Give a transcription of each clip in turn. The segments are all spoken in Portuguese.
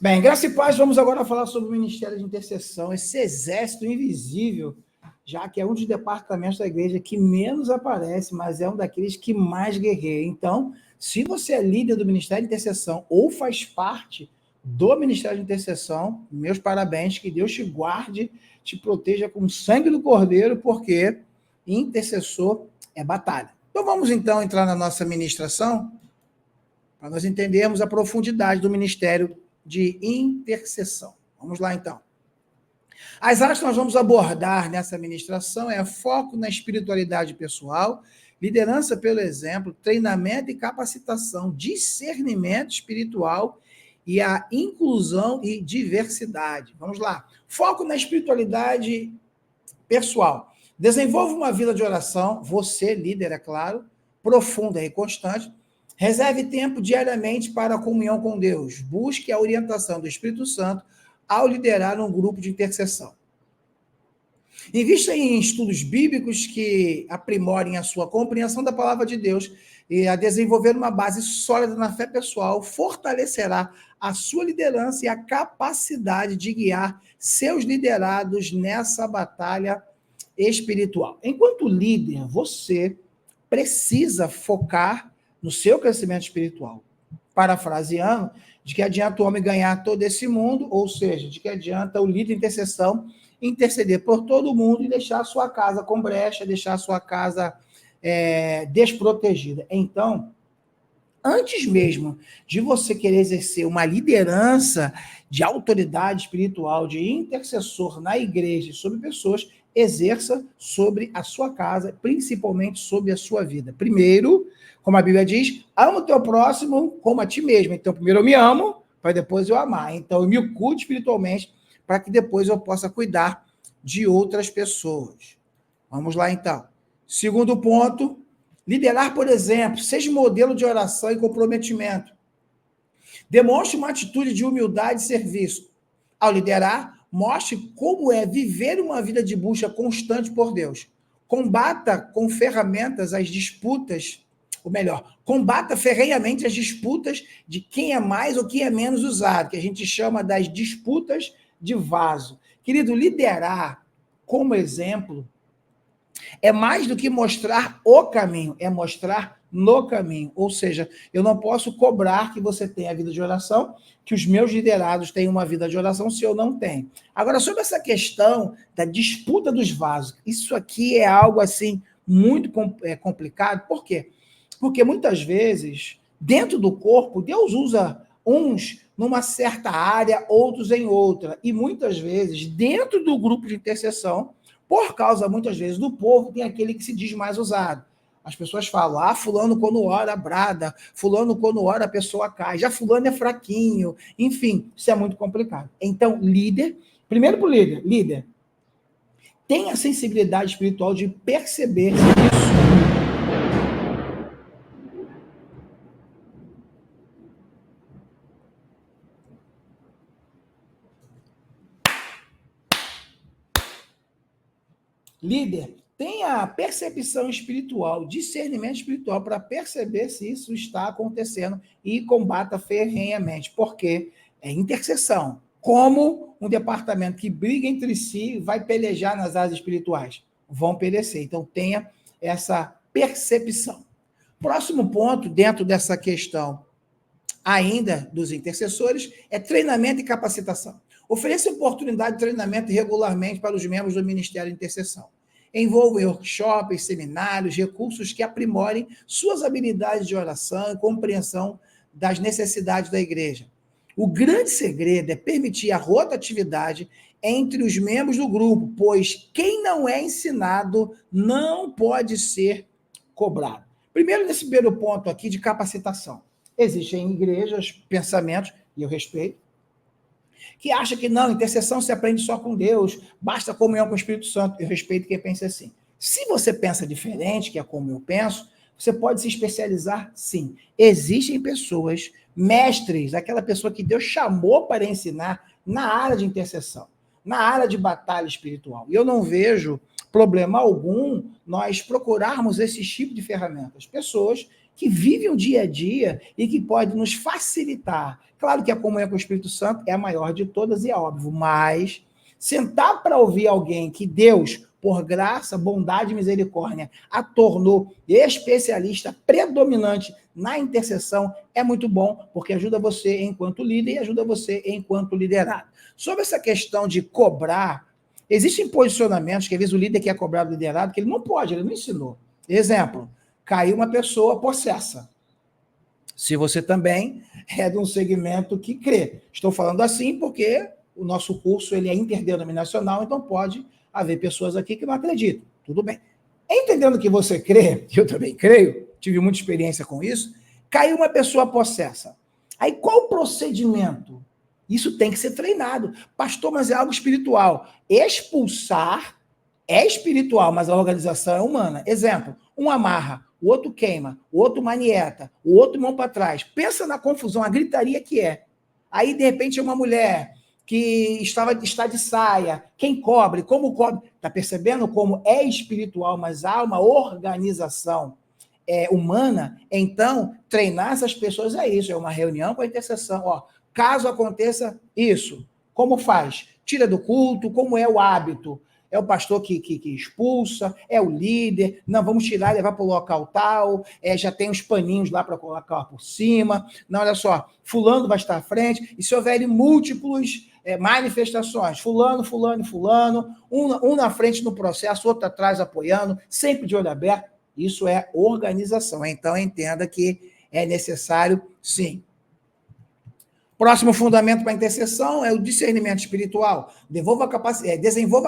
Bem, graça e paz, vamos agora falar sobre o Ministério de Intercessão, esse exército invisível, já que é um dos departamentos da igreja que menos aparece, mas é um daqueles que mais guerreia. Então, se você é líder do Ministério de Intercessão ou faz parte do Ministério de Intercessão, meus parabéns, que Deus te guarde, te proteja com o sangue do Cordeiro, porque intercessor é batalha. Então, vamos então entrar na nossa ministração, para nós entendermos a profundidade do ministério de intercessão. Vamos lá, então. As áreas que nós vamos abordar nessa ministração é foco na espiritualidade pessoal, liderança pelo exemplo, treinamento e capacitação, discernimento espiritual e a inclusão e diversidade. Vamos lá. Foco na espiritualidade pessoal. Desenvolva uma vida de oração, você, líder, é claro, profunda e constante. Reserve tempo diariamente para a comunhão com Deus. Busque a orientação do Espírito Santo ao liderar um grupo de intercessão. Invista em estudos bíblicos que aprimorem a sua compreensão da palavra de Deus e a desenvolver uma base sólida na fé pessoal fortalecerá a sua liderança e a capacidade de guiar seus liderados nessa batalha espiritual. Enquanto líder, você precisa focar no seu crescimento espiritual. Parafraseando, de que adianta o homem ganhar todo esse mundo, ou seja, de que adianta o líder de intercessão interceder por todo mundo e deixar a sua casa com brecha, deixar a sua casa desprotegida. Então, antes mesmo de você querer exercer uma liderança de autoridade espiritual, de intercessor na igreja sobre pessoas, exerça sobre a sua casa, principalmente sobre a sua vida. Primeiro, como a Bíblia diz, ama o teu próximo como a ti mesmo. Então, primeiro eu me amo, para depois eu amar. Então, eu me cuido espiritualmente para que depois eu possa cuidar de outras pessoas. Vamos lá, então. Segundo ponto, liderar, por exemplo, seja modelo de oração e comprometimento. Demonstre uma atitude de humildade e serviço. Ao liderar, mostre como é viver uma vida de busca constante por Deus. Combata com ferramentas as disputas, ou melhor, combata ferrenhamente as disputas de quem é mais ou quem é menos usado, que a gente chama das disputas de vaso. Querido, liderar como exemplo é mais do que mostrar o caminho, é mostrar no caminho. Ou seja, eu não posso cobrar que você tenha a vida de oração, que os meus liderados tenham uma vida de oração se eu não tenho. Agora, sobre essa questão da disputa dos vasos, isso aqui é algo assim muito complicado. Por quê? Porque muitas vezes, dentro do corpo, Deus usa uns numa certa área, outros em outra. E muitas vezes, dentro do grupo de intercessão, por causa, muitas vezes, do povo, tem aquele que se diz mais usado. As pessoas falam, fulano quando ora brada, fulano quando ora a pessoa cai, já fulano é fraquinho, enfim, isso é muito complicado. Então, líder, primeiro para o líder, tenha a sensibilidade espiritual de perceber isso. Líder, tenha percepção espiritual, discernimento espiritual para perceber se isso está acontecendo e combata ferrenhamente, porque é intercessão. Como um departamento que briga entre si vai pelejar nas áreas espirituais? Vão perecer. Então, tenha essa percepção. Próximo ponto, dentro dessa questão ainda dos intercessores, é treinamento e capacitação. Ofereça oportunidade de treinamento regularmente para os membros do Ministério de Intercessão. Envolva workshops, seminários, recursos que aprimorem suas habilidades de oração e compreensão das necessidades da igreja. O grande segredo é permitir a rotatividade entre os membros do grupo, pois quem não é ensinado não pode ser cobrado. Primeiro, nesse primeiro ponto aqui de capacitação. Existem igrejas, pensamentos, e eu respeito, que acha que não, intercessão se aprende só com Deus, basta comunhão com o Espírito Santo. Eu respeito quem pensa assim. Se você pensa diferente, que é como eu penso, você pode se especializar, sim. Existem pessoas, mestres, aquela pessoa que Deus chamou para ensinar na área de intercessão, na área de batalha espiritual. E eu não vejo problema algum nós procurarmos esse tipo de ferramentas. Pessoas que vive o dia a dia e que pode nos facilitar. Claro que a comunhão com o Espírito Santo é a maior de todas e é óbvio, mas sentar para ouvir alguém que Deus, por graça, bondade e misericórdia, a tornou especialista predominante na intercessão, é muito bom, porque ajuda você enquanto líder e ajuda você enquanto liderado. Sobre essa questão de cobrar, existem posicionamentos que às vezes o líder quer cobrar do liderado, que ele não pode, ele não ensinou. Exemplo, caiu uma pessoa possessa. Se você também é de um segmento que crê. Estou falando assim porque o nosso curso ele é interdenominacional, então pode haver pessoas aqui que não acreditam. Tudo bem. Entendendo que você crê, eu também creio, tive muita experiência com isso, caiu uma pessoa possessa. Aí qual o procedimento? Isso tem que ser treinado. Pastor, mas é algo espiritual. Expulsar é espiritual, mas a organização é humana. Exemplo, um amarra, o outro queima, o outro manieta, o outro mão para trás. Pensa na confusão, a gritaria que é. Aí, de repente, é uma mulher que está de saia. Quem cobre? Como cobre? Está percebendo como é espiritual, mas há uma organização humana? Então, treinar essas pessoas é isso. É uma reunião com a intercessão. Ó, caso aconteça isso, como faz? Tira do culto, como é o hábito? É o pastor que expulsa, é o líder, não, vamos tirar e levar para o local tal, já tem os paninhos lá para colocar por cima, não, olha só, fulano vai estar à frente, e se houver múltiplos manifestações, fulano, um na frente no processo, outro atrás apoiando, sempre de olho aberto, isso é organização, então entenda que é necessário, sim. Próximo fundamento para a intercessão é o discernimento espiritual. Desenvolva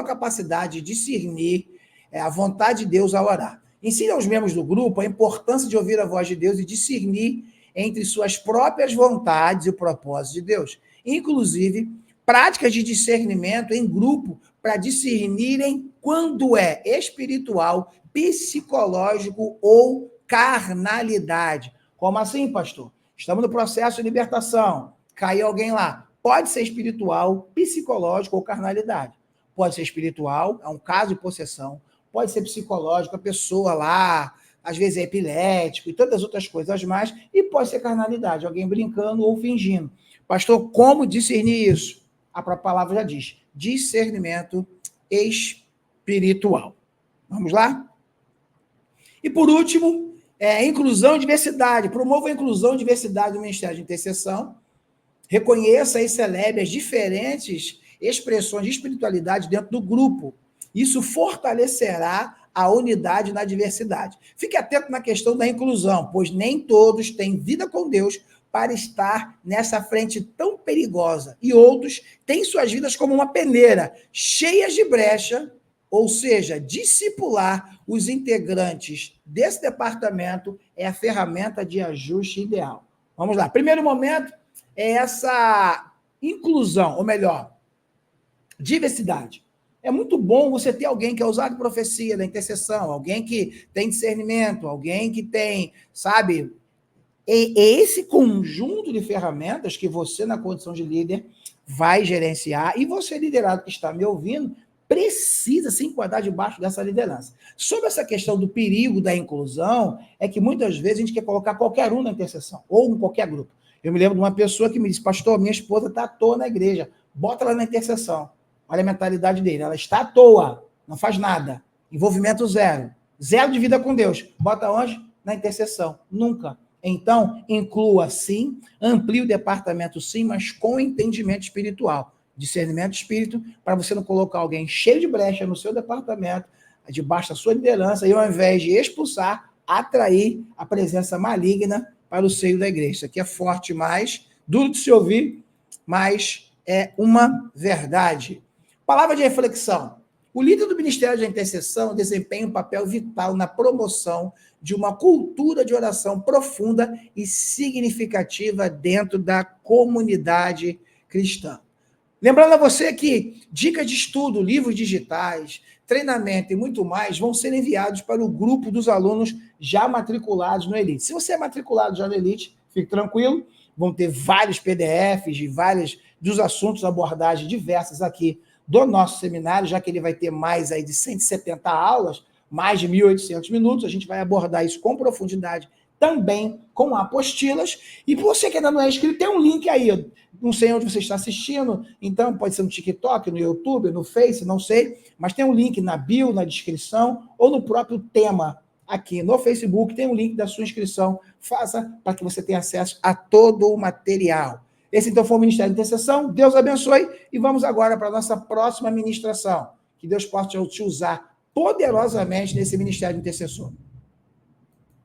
a capacidade de discernir a vontade de Deus ao orar. Ensine aos membros do grupo a importância de ouvir a voz de Deus e discernir entre suas próprias vontades e o propósito de Deus. Inclusive, práticas de discernimento em grupo para discernirem quando é espiritual, psicológico ou carnalidade. Como assim, pastor? Estamos no processo de libertação. Caiu alguém lá. Pode ser espiritual, psicológico ou carnalidade. Pode ser espiritual, é um caso de possessão. Pode ser psicológico, a pessoa lá, às vezes é epilético e tantas outras coisas mais. E pode ser carnalidade, alguém brincando ou fingindo. Pastor, como discernir isso? A própria palavra já diz. Discernimento espiritual. Vamos lá? E por último, inclusão e diversidade. Promova a inclusão e diversidade no Ministério de Intercessão. Reconheça e celebre as diferentes expressões de espiritualidade dentro do grupo. Isso fortalecerá a unidade na diversidade. Fique atento na questão da inclusão, pois nem todos têm vida com Deus para estar nessa frente tão perigosa. E outros têm suas vidas como uma peneira, cheias de brecha, ou seja, discipular os integrantes desse departamento é a ferramenta de ajuste ideal. Vamos lá. Primeiro momento, é essa inclusão, ou melhor, diversidade. É muito bom você ter alguém que é usado de profecia, da intercessão, alguém que tem discernimento, alguém que tem, sabe, esse conjunto de ferramentas que você, na condição de líder, vai gerenciar, e você, liderado que está me ouvindo, precisa se enquadrar debaixo dessa liderança. Sobre essa questão do perigo da inclusão, é que muitas vezes a gente quer colocar qualquer um na intercessão, ou em qualquer grupo. Eu me lembro de uma pessoa que me disse, pastor, minha esposa está à toa na igreja, bota ela na intercessão. Olha a mentalidade dele, ela está à toa, não faz nada, envolvimento zero, zero de vida com Deus. Bota onde? Na intercessão, nunca. Então, inclua sim, amplie o departamento sim, mas com entendimento espiritual, discernimento espírito, para você não colocar alguém cheio de brecha no seu departamento, debaixo da sua liderança, e ao invés de expulsar, atrair a presença maligna para o seio da igreja. Isso aqui é forte, mas duro de se ouvir, mas é uma verdade. Palavra de reflexão. O líder do Ministério da Intercessão desempenha um papel vital na promoção de uma cultura de oração profunda e significativa dentro da comunidade cristã. Lembrando a você que dicas de estudo, livros digitais, treinamento e muito mais vão ser enviados para o grupo dos alunos já matriculados no Elite. Se você é matriculado já no Elite, fique tranquilo, vão ter vários PDFs de vários dos assuntos, abordagens diversas aqui do nosso seminário, já que ele vai ter mais aí de 170 aulas, mais de 1.800 minutos, a gente vai abordar isso com profundidade também com apostilas. E você que ainda não é inscrito, tem um link aí. Não sei onde você está assistindo, então pode ser no TikTok, no YouTube, no Face, não sei, mas tem um link na bio, na descrição, ou no próprio tema aqui no Facebook, tem um link da sua inscrição. Faça para que você tenha acesso a todo o material. Esse então foi o Ministério de Intercessão. Deus abençoe e vamos agora para a nossa próxima ministração. Que Deus possa te usar poderosamente nesse Ministério de Intercessor.